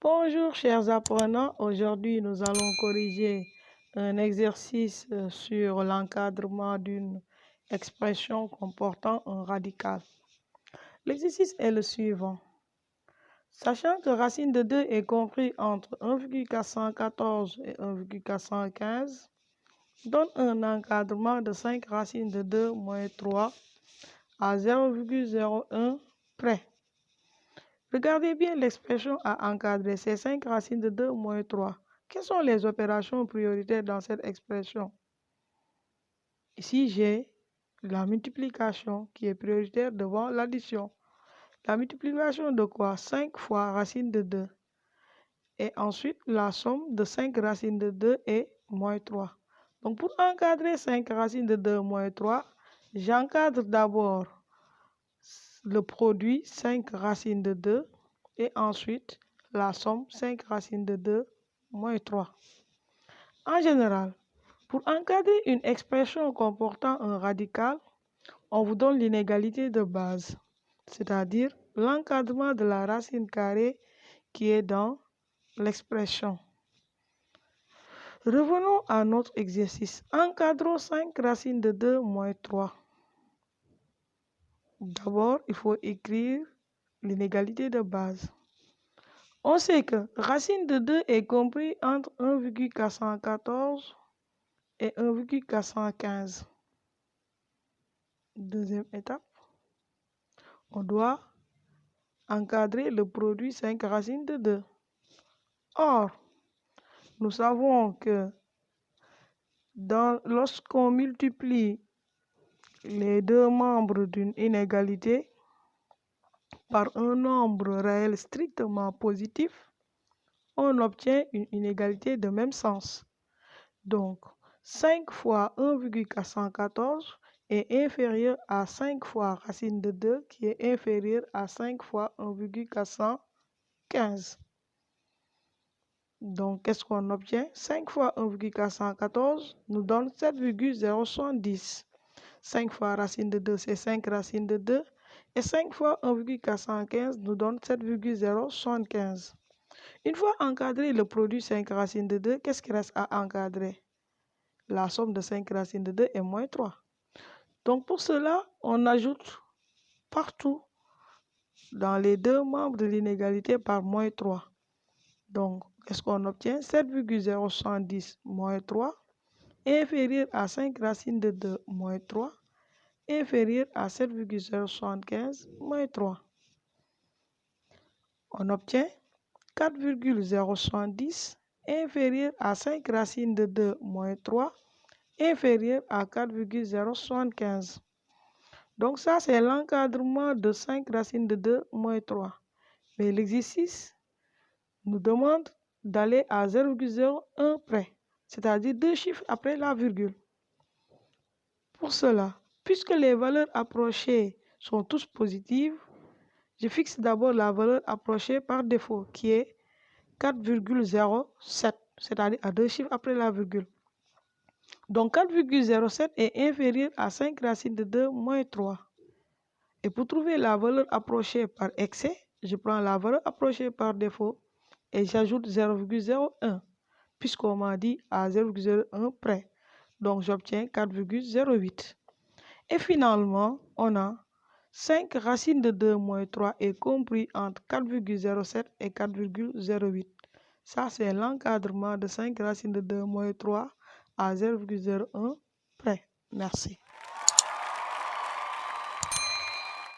Bonjour chers apprenants, aujourd'hui nous allons corriger un exercice sur l'encadrement d'une expression comportant un radical. L'exercice est le suivant. Sachant que racine de 2 est compris entre 1,414 et 1,415, donne un encadrement de 5 racines de 2 moins 3 à 0,01 près. Regardez bien l'expression à encadrer, c'est 5 racines de 2 moins 3. Quelles sont les opérations prioritaires dans cette expression? Ici, j'ai la multiplication qui est prioritaire devant l'addition. La multiplication de quoi? 5 fois racine de 2. Et ensuite, la somme de 5 racines de 2 et moins 3. Donc, pour encadrer 5 racines de 2 moins 3, j'encadre d'abord le produit 5 racines de 2 et ensuite la somme 5 racines de 2 moins 3. En général, pour encadrer une expression comportant un radical, on vous donne l'inégalité de base, c'est-à-dire l'encadrement de la racine carrée qui est dans l'expression. Revenons à notre exercice. Encadrons 5 racines de 2 moins 3. D'abord, il faut écrire l'inégalité de base. On sait que racine de 2 est compris entre 1,414 et 1,415. Deuxième étape, on doit encadrer le produit 5 racines de 2. Or, nous savons que lorsqu'on multiplie les deux membres d'une inégalité par un nombre réel strictement positif, on obtient une inégalité de même sens. Donc, 5 fois 1,414 est inférieur à 5 fois racine de 2 qui est inférieur à 5 fois 1,415. Donc, qu'est-ce qu'on obtient? 5 fois 1,414 nous donne 7,070. 5 fois racine de 2, c'est 5 racines de 2. Et 5 fois 1,415 nous donne 7,075. Une fois encadré le produit 5 racines de 2, qu'est-ce qui reste à encadrer? La somme de 5 racines de 2 est moins 3. Donc pour cela, on ajoute partout dans les deux membres de l'inégalité par moins 3. Donc, qu'est-ce qu'on obtient? 7,070 moins 3 inférieur à 5 racines de 2 moins 3 inférieur à 7,075 moins 3. On obtient 4,070 inférieur à 5 racines de 2 moins 3 inférieur à 4,075. Donc ça, c'est l'encadrement de 5 racines de 2 moins 3. Mais l'exercice nous demande d'aller à 0,01 près, c'est-à-dire 2 chiffres après la virgule. Pour cela, puisque les valeurs approchées sont tous positives, je fixe d'abord la valeur approchée par défaut, qui est 4,07, c'est-à-dire à 2 chiffres après la virgule. Donc 4,07 est inférieur à 5 racines de 2 moins 3. Et pour trouver la valeur approchée par excès, je prends la valeur approchée par défaut et j'ajoute 0,01, puisqu'on m'a dit à 0,01 près. Donc j'obtiens 4,08. Et finalement, on a 5 racines de 2 moins 3 est compris entre 4,07 et 4,08. Ça, c'est l'encadrement de 5 racines de 2 moins 3 à 0,01 près. Merci.